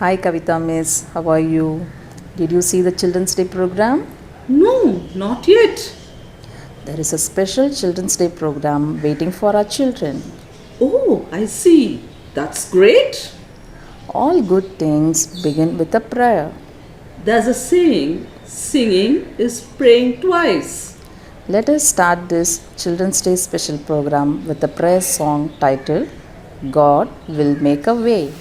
Hi Kavita Miss, how are you? Did you see the Children's Day program? No, not yet. There is a special Children's Day program waiting for our children. Oh, I see. That's great. All good things begin with a prayer. There's a saying singing is praying twice. Let us start this Children's Day special program with a prayer song titled God Will Make a Way.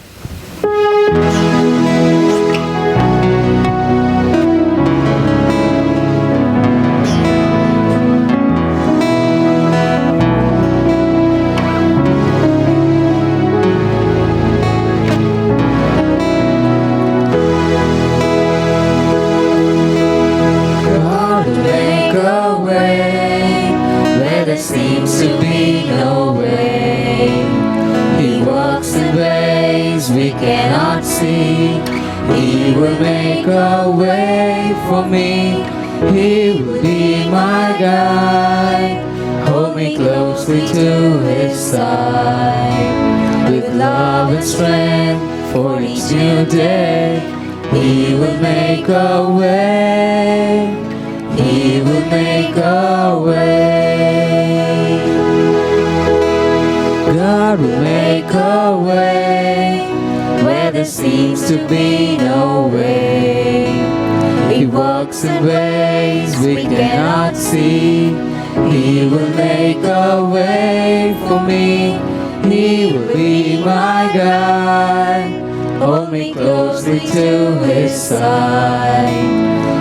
God will make a way where there seems to be no way. He works in ways we cannot see. He will make a way for me. He will be my guide. Hold me closely to His side. With love and strength for each new day, He will make a way. He will make a way. God will make a way where there seems to be no way. He works in ways we cannot see. He will make a way for me. He will be my guide. Hold me closely to His side.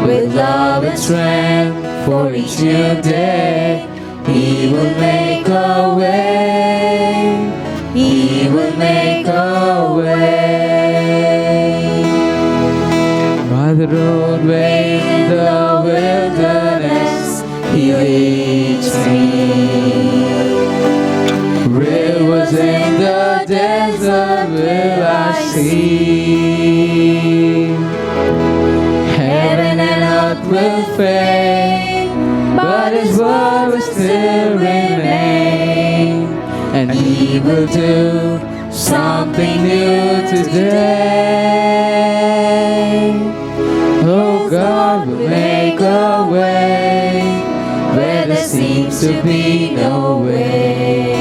With love and strength for each new day, He will make a way. He will make a way. By the roadway in the wilderness, He leads me. Rivers in the desert will I see. Heaven and earth will fade, but His word will still remain. And He will do something new today. Oh, God will make a way where there seems to be no way.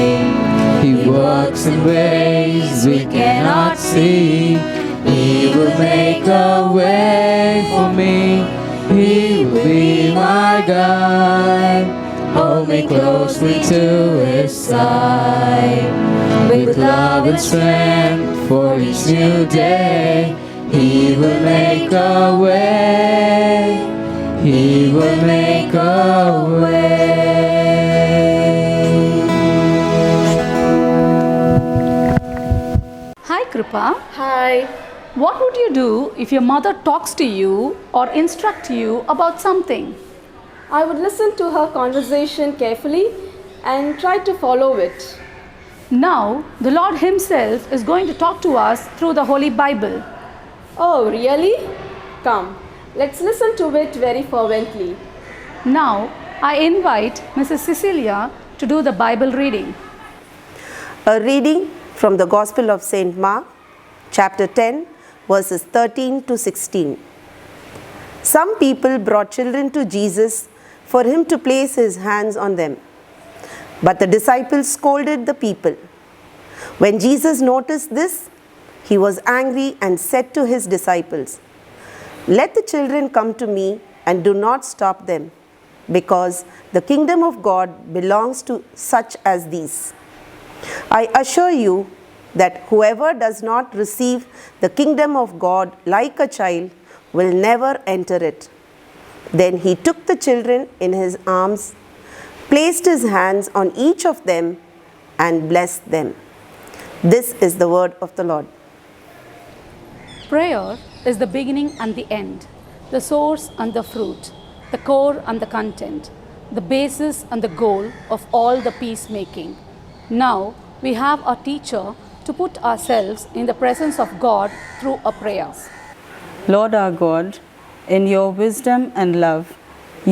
He works in ways we cannot see. He will make a way for me. He will be my guide. Hold me closely to His side. With love and strength for each new day, He will make a way. He will make a way. Hi Kripa. Hi. What would you do if your mother talks to you or instruct you about something? I would listen to her conversation carefully and try to follow it. Now, the Lord Himself is going to talk to us through the Holy Bible. Oh, really? Come, let's listen to it very fervently. Now, I invite Mrs. Cecilia to do the Bible reading. A reading from the Gospel of St. Mark, chapter 10, verses 13 to 16. Some people brought children to Jesus for Him to place His hands on them. But the disciples scolded the people. When Jesus noticed this, He was angry and said to His disciples, "Let the children come to me and do not stop them, because the kingdom of God belongs to such as these. I assure you that whoever does not receive the kingdom of God like a child will never enter it." Then He took the children in His arms, placed His hands on each of them, and blessed them. This is the word of the Lord. Prayer is the beginning and the end, the source and the fruit, the core and the content, the basis and the goal of all the peacemaking. Now, we have a teacher to put ourselves in the presence of God through a prayer. Lord our God, in your wisdom and love,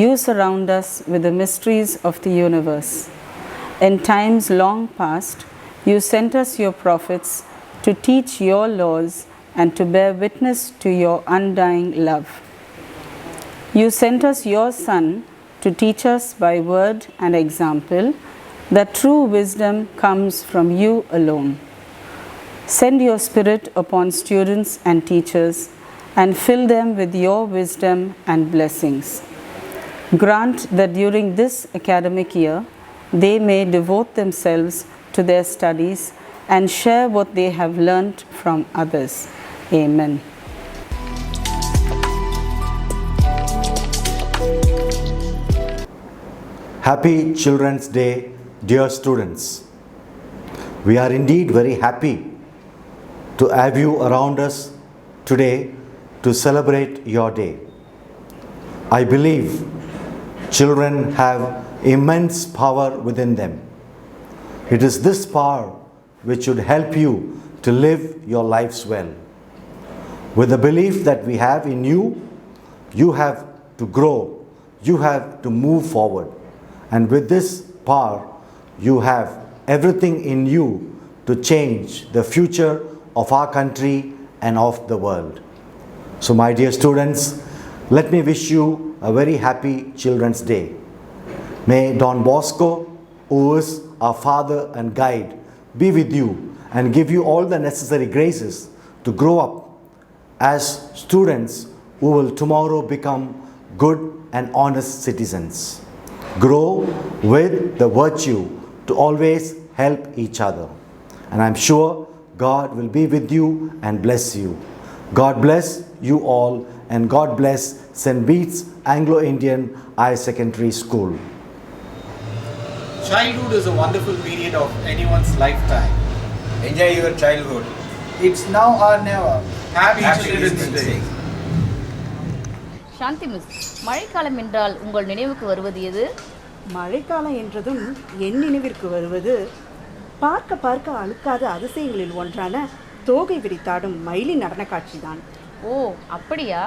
you surround us with the mysteries of the universe. In times long past, you sent us your prophets to teach your laws and to bear witness to your undying love. You sent us your Son to teach us by word and example that true wisdom comes from you alone. Send your Spirit upon students and teachers and fill them with your wisdom and blessings. Grant that during this academic year, they may devote themselves to their studies and share what they have learnt from others. Amen. Happy Children's Day, dear students. We are indeed very happy to have you around us today to celebrate your day. I believe children have immense power within them. It is this power which should help you to live your lives well. With the belief that we have in you, you have to grow, you have to move forward. And with this power, you have everything in you to change the future of our country and of the world. So my dear students, let me wish you a very happy Children's Day. May Don Bosco, who is our father and guide, be with you and give you all the necessary graces to grow up as students who will tomorrow become good and honest citizens. Grow with the virtue to always help each other. And I'm sure God will be with you and bless you. God bless you all, and God bless St. Bede's Anglo-Indian Higher Secondary School. Childhood is a wonderful period of anyone's lifetime. Enjoy your childhood. It's now or never. Happy Children's Day. Shanti miss, மழைக்காலம் என்றால் உங்கள் நினைவுக்கு வருவது எது? மழைக்காலம் என்றதும் என் நினைவிற்கு வருவது பார்க்க பார்க்க அழுக்காத அதிசயங்களில் ஒன்றான தோகை விரித்தாடும் மயிலின் நடன காட்சி தான். ஓ அப்படியா?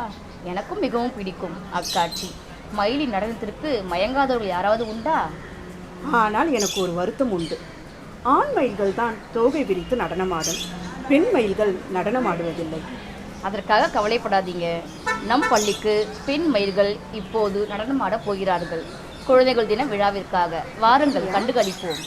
எனக்கும் மிகவும் பிடிக்கும் அக்காட்சி. மயிலின் நடனத்திற்கு மயங்காதவர்கள் யாராவது உண்டா? ஆனால் எனக்கு ஒரு வருத்தம் உண்டு. ஆண் மயில்கள் தான் தோகை விரித்து நடனமாடும், பெண் மயில்கள் நடனமாடுவதில்லை. அதற்காக கவலைப்படாதீங்க. நம் பள்ளிக்கு பெண் மயில்கள் இப்போது நடனமாட போகிறார்கள். குழந்தைகள் தின விழாவிற்காக வாருங்கள், கண்டுகளிப்போம்.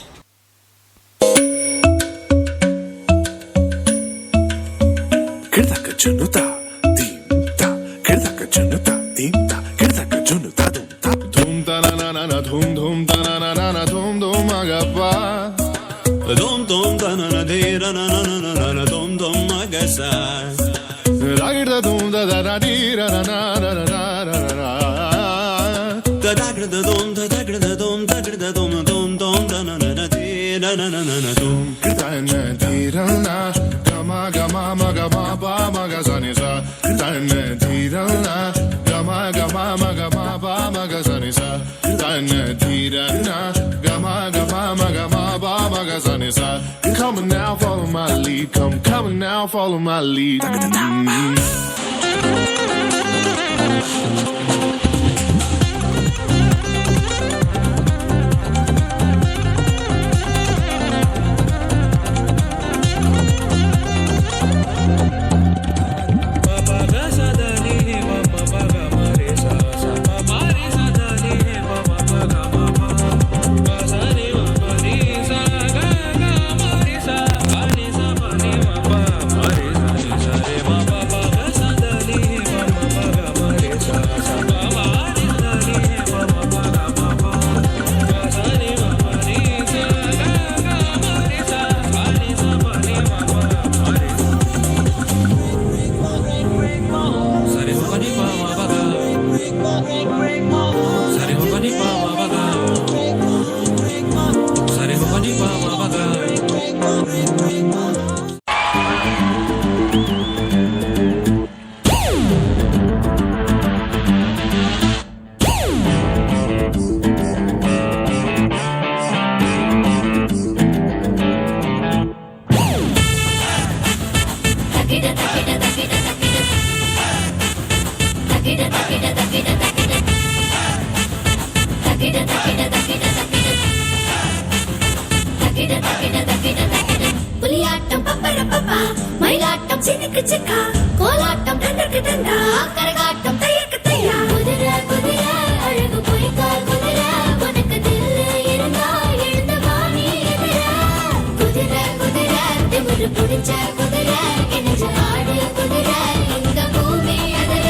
Come on now, follow my lead. Come on now, follow my lead. சினுக்கு சிக்கா கோலாட்டம் டண்டக்கு டண்டா கரகாட்டம் தையக்கு தையா குதிரை குதிரை அழகு பொய்க்கால் குதிரை உனக்கு தில்லு இருந்தா எழுந்த வாணி எதிர குதிரை குதிரை திமிரு பிடிச்ச குதிரை இணைஞ்ச ஆடு குதிரை இந்த பூமி எதிர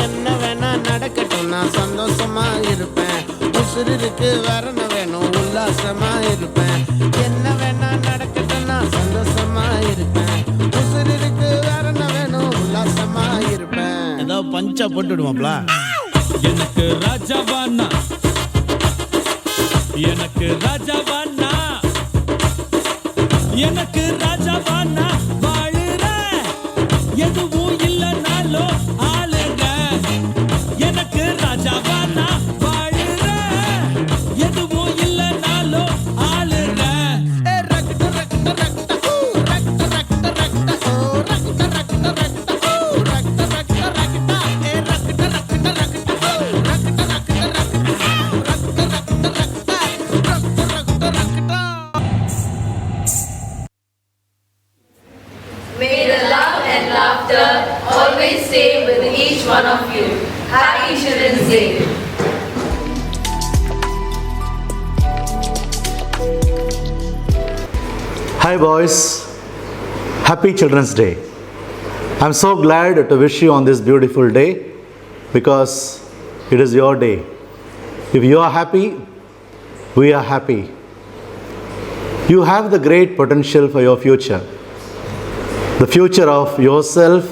என்ன வேணா நடக்கட்டும் நான் சந்தோஷமா இருப்பேன். உசுருக்கு வரண வேணும் உல்லாசமா இருப்பேன். என்ன வேணா நடக்கட்டும் நான் சந்தோஷமா இருப்பேன். உசுருக்கு வரண வேணும் உல்லாசமா இருப்பேன். ஏதோ பஞ்சா போட்டுடுவாப்ல. எனக்கு ராஜாவானா, எனக்கு ராஜாவானா, எனக்கு ராஜாவானா வாழுற எதுவும் இல்லைனாலும் ஆளுங்க. எனக்கு ராஜாவானா வாழுற எதுவும் இல்லைனாலும் ஆளுங்க. May the love and laughter always stay with each one of you. Happy Children's Day. Hi boys, happy Children's Day. I'm so glad to wish you on this beautiful day because it is your day. If you are happy, we are happy. You have the great potential for your future. The future of yourself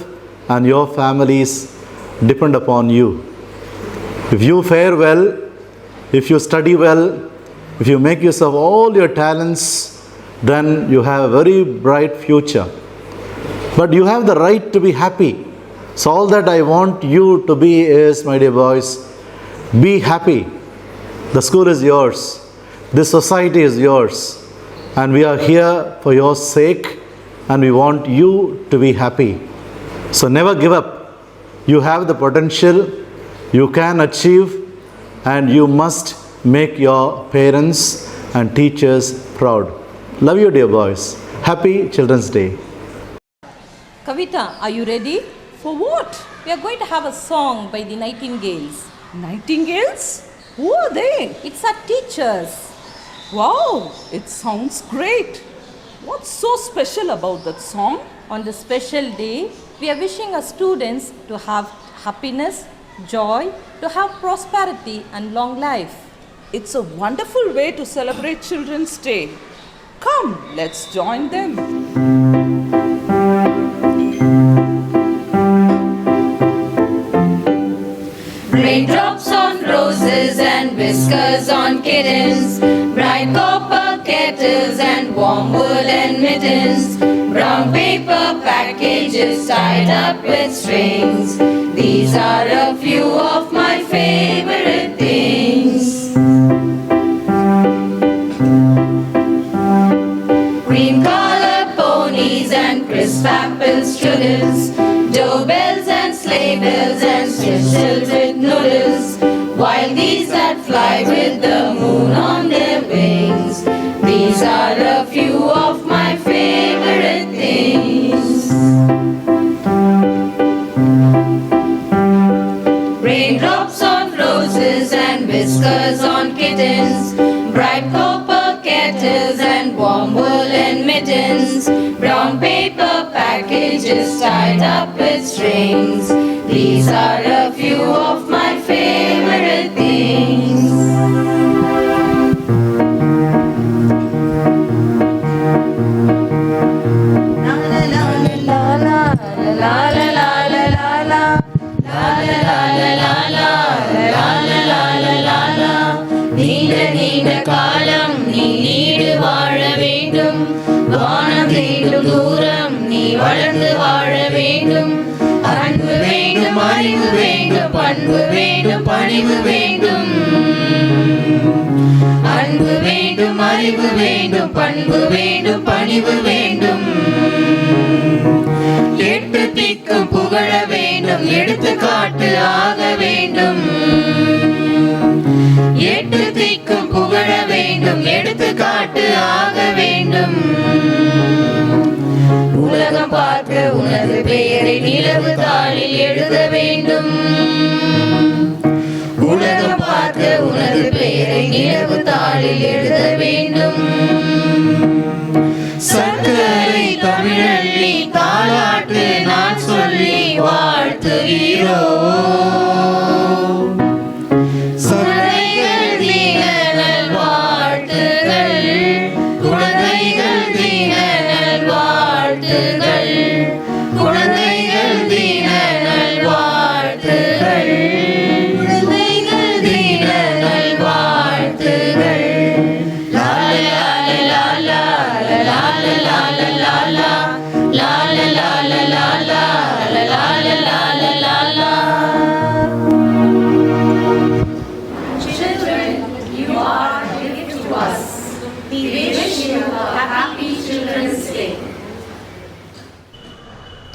and your families depend upon you. If you fare well, if you study well, if you make use of all your talents, then you have a very bright future. But you have the right to be happy. So all that I want you to be is, my dear boys, be happy. The school is yours. This society is yours. And we are here for your sake. And we want you to be happy. So never give up. You have the potential, you can achieve, and you must make your parents and teachers proud. Love you, dear boys. Happy Children's Day. Kavita, are you ready? For what? We are going to have a song by the Nightingales. Nightingales? Who are they? It's our teachers. Wow, it sounds great. What's so special about that song? On this special day, we are wishing our students to have happiness, joy, to have prosperity and long life. It's a wonderful way to celebrate Children's Day. Come, let's join them. Raindrops on roses and whiskers on kittens, bright copper kettles and warm woolen mittens, brown paper packages tied up with strings. These are a few of my favorite things. Cream colored ponies and crisp apple strudels, doorbells and sleigh bells and snitches with noodles, while these that fly with the moon on their wings. These are a few of my favorite things. Raindrops on roses and whiskers on kittens, bright copper kettles and warm woolen mittens, brown paper packages tied up with strings. These are a few of my favorite things. நீண்ட நீண்ட காலம் நீ need வாழ வேண்டும், வானம் தீண்டும் தூரம் நீ வளர்ந்து வாழ வேண்டும். அன்பு வேண்டும், அறிவு வேண்டும், பண்பு வேண்டும், பணிவு வேண்டும். அன்பு வேண்டும், அறிவு வேண்டும், பண்பு வேண்டும், பணிவு வேண்டும். எட்டு திக்கும் புகழ வேண்டும், எடுத்துக்காட்டு ஆக வேண்டும். எட்டு திக்கும் புகழ வேண்டும், எடுத்துக்காட்டு ஆக வேண்டும். உலகம் பார்க்க உனது பெயரை நிலவு தாளில் எழுத வேண்டும். உலகம் பார்க்க உனது பெயரை நிலவு தாளில் எழுத வேண்டும். சர்க்கரை தமிழள்ளி தாலாட்டு நான் சொல்லி வாழ்த்துகிறோம்.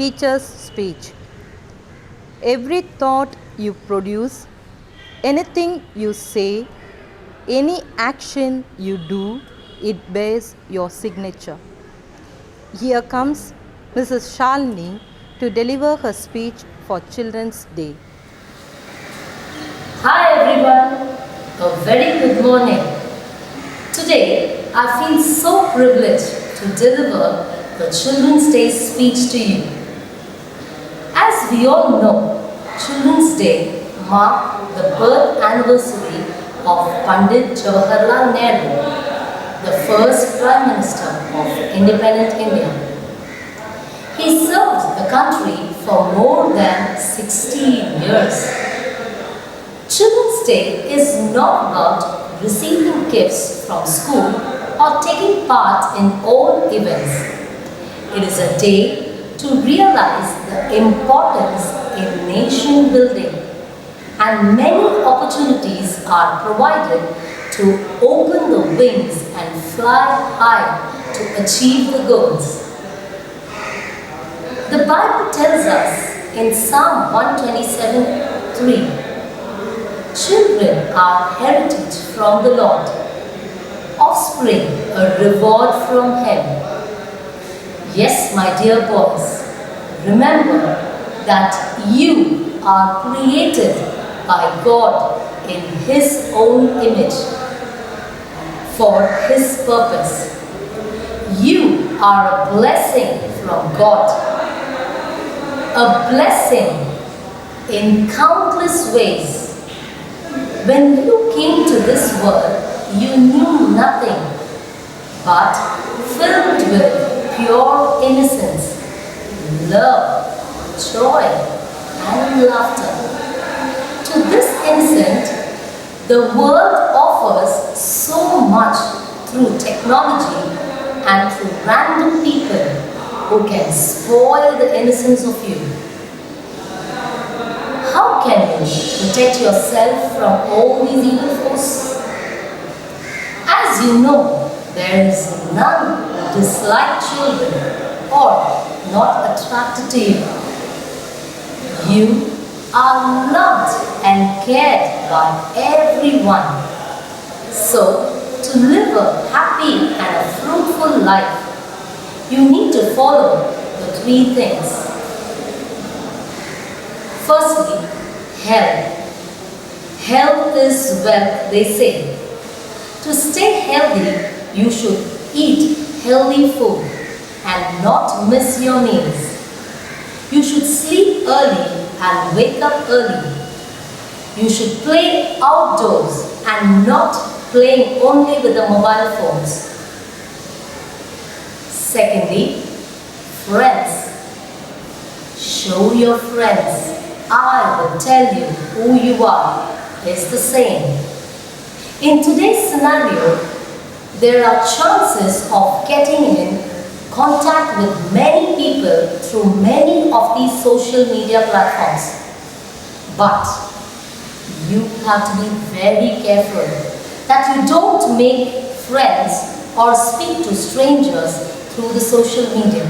teacher's speech. Every thought you produce, anything you say, any action you do, it bears your signature. Here comes Mrs. Shalini to deliver her speech for Children's Day. Hi everyone, a very good morning. Today I feel so privileged to deliver the Children's Day speech to you. As we all know, Children's Day marked the birth anniversary of Pandit Jawaharlal Nehru, the first Prime Minister of independent India. He served the country for more than 16 years. Children's Day is not about receiving gifts from school or taking part in all events. It is a day to realize the importance in nation building, and many opportunities are provided to open the wings and fly high to achieve the goals. The Bible tells us in Psalm 127:3, children are heritage from the Lord, offspring a reward from Him. Yes, my dear boys, remember that you are created by God in His own image for His purpose. You are a blessing from God, a blessing in countless ways. When you came to this world, you knew nothing, but filled with pure innocence, love, joy, and laughter. To this innocent, the world offers so much through technology and through random people who can spoil the innocence of you. How can you protect yourself from all these evil forces? As you know, there is none who dislike children or not attracted to you. You are loved and cared by everyone. So, to live a happy and a fruitful life, you need to follow the three things. Firstly, health. Health is wealth, they say. To stay healthy, you should eat healthy food and not miss your meals. You should sleep early and wake up early. You should play outdoors and not playing only with the mobile phones. Secondly, friends. Show your friends. I will tell you who you are. It's the same. In today's scenario, there are chances of getting in contact with many people through many of these social media platforms. But you have to be very careful that you don't make friends or speak to strangers through the social media.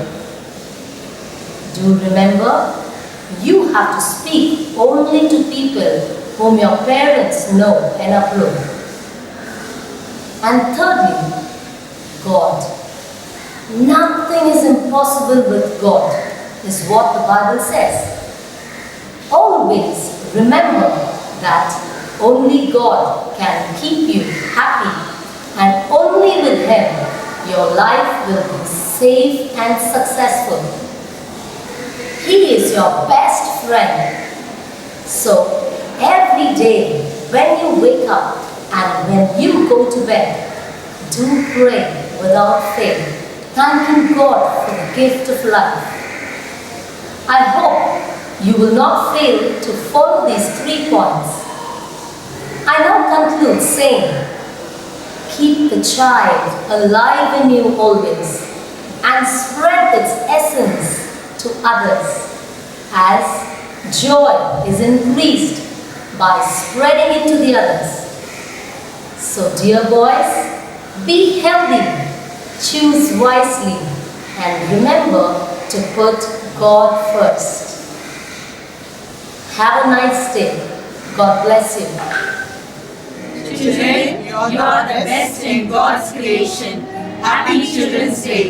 Do remember, you have to speak only to people whom your parents know and approve. And thirdly, God. Nothing is impossible with God, is what the Bible says. Always remember that only God can keep you happy, and only with Him your life will be safe and successful. He is your best friend. So every day when you wake up and when you go to bed, do pray without fail, thanking God for the gift of life. I hope you will not fail to follow these 3 points. I now conclude saying, keep the child alive in you always and spread its essence to others, as joy is increased by spreading it to the others. So dear boys, be healthy, choose wisely, and remember to put God first. Have a nice day. God bless you. Children, you are the best in God's creation. Happy Children's Day.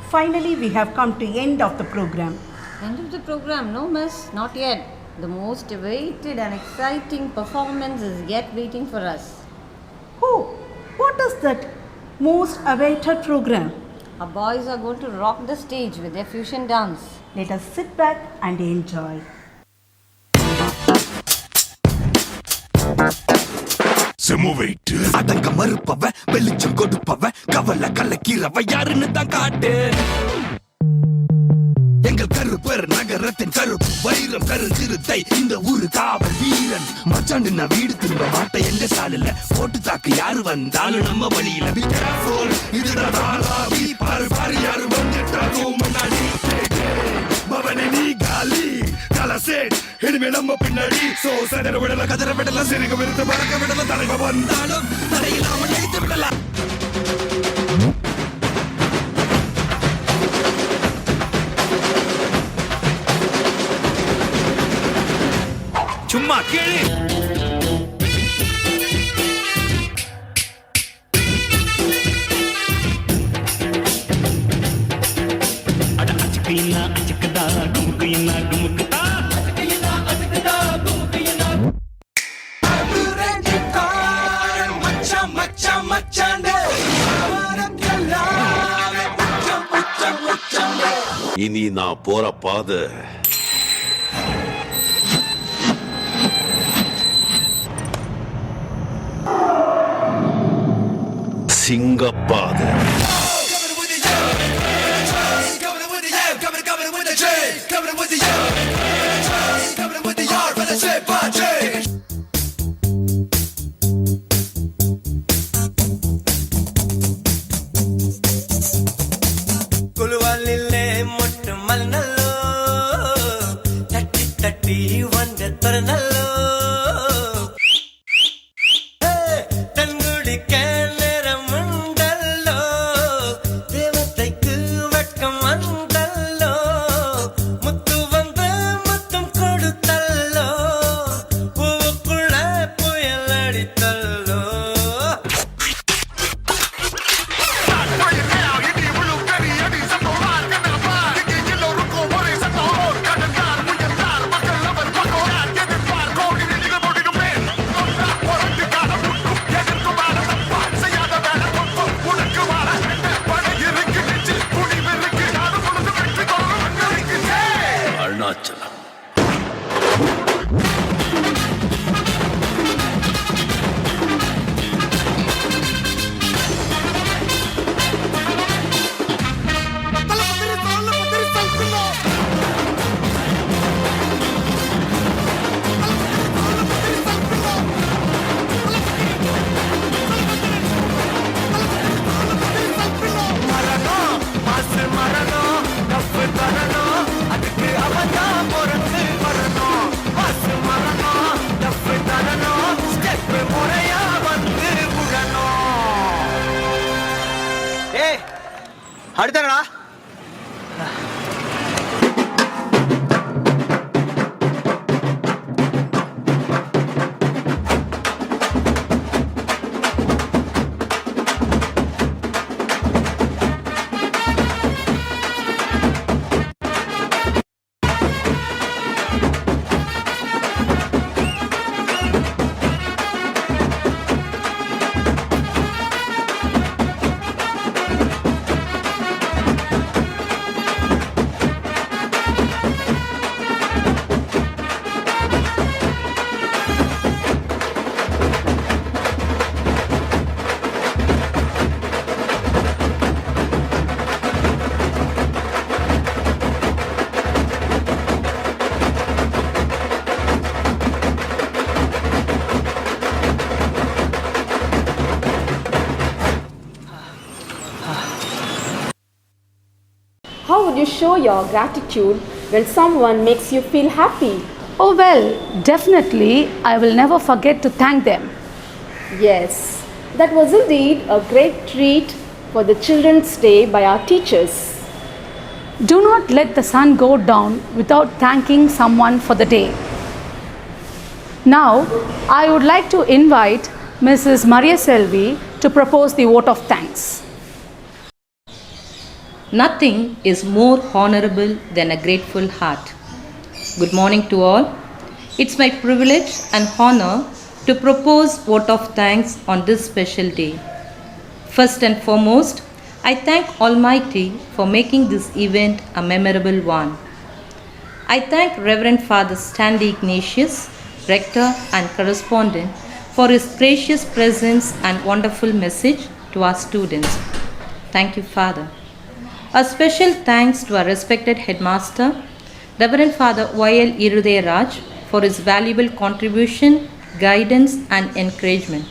Finally, we have come to the end of the program. End of the program? No, miss, not yet. The most awaited and exciting performance is yet waiting for us. Oh, what is that most awaited program? Our boys are going to rock the stage with their fusion dance. Let us sit back and enjoy. செமுவைட்டு அடங்க மறுப்பவ வெளிச்சம் கொடுப்பவ கவலை கலக்கிறவ யாருன்னு தான் காட்டு எங்கள் கருப்பர் நகரத்தின் கருப்பு வைரம் கருஞ்சிறுத்தை இந்த ஊரு காவல் வீரன் மச்சாண்டு நான் வீடு திரும்ப மாட்டேன் எங்க சாலில போட்டு தாக்கு யாரு வந்தாலும் நம்ம வழியில be careful இதுதான் ஆளாவி பாரு பாரு யாரு வந்துட்டாலும் முன்னாடி பவனே நீ காலி கலசேட் இனிமே நம்ம பின்னாடி சோ சதற விடல கதற விடல சிறுக விருத்து பறக்க விடல தலைவ வந்தாலும் தடையில்லாம நினைத்து விடலாம் சும்மா கேளு அட அச்சுக்கையினா அச்சுக்கதா குமுக்கையினா குமுக்கதா அச்சுக்கையினா அச்சுக்கதா குமுக்கையினா மச்சான் மச்சான் மச்சாண்டே இனி நான் போற பாதை சிங்கப்பாதை. குழுவாலிலே மொட்டு மல்நல்லோ தட்டி தட்டி வந்த தரநல்லோ தன்குடிக்க நேரம் உண்டல்லோ தேவதைக்கு வெட்கம் வந்தல்லோ முத்து வந்து முத்தம் கொடுத்தல்லோ பூவுக்குள்ள புயல் அடித்தல்லோ Arunachalam. அடுத்தடா How would you show your gratitude when someone makes you feel happy? Oh, well, definitely, I will never forget to thank them. Yes, that was indeed a great treat for the Children's Day by our teachers. Do not let the sun go down without thanking someone for the day. Now, I would like to invite Mrs. Maria Selvi to propose the vote of thanks. Nothing is more honorable than a grateful heart. Good morning to all. It's my privilege and honor to propose vote of thanks on this special day. First and foremost, I thank Almighty for making this event a memorable one. I thank Reverend Father Stanley Ignatius, Rector and Correspondent, for his gracious presence and wonderful message to our students. Thank you, Father. A special thanks to our respected Headmaster, Reverend Father Y.L. Irudaya Raj, for his valuable contribution, guidance and encouragement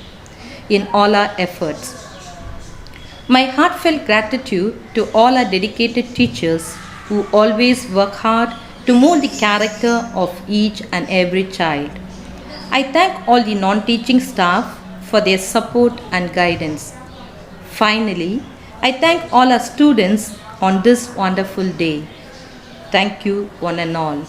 in all our efforts. My heartfelt gratitude to all our dedicated teachers who always work hard to mold the character of each and every child. I thank all the non-teaching staff for their support and guidance. Finally, I thank all our students on this wonderful day. Thank you, one and all.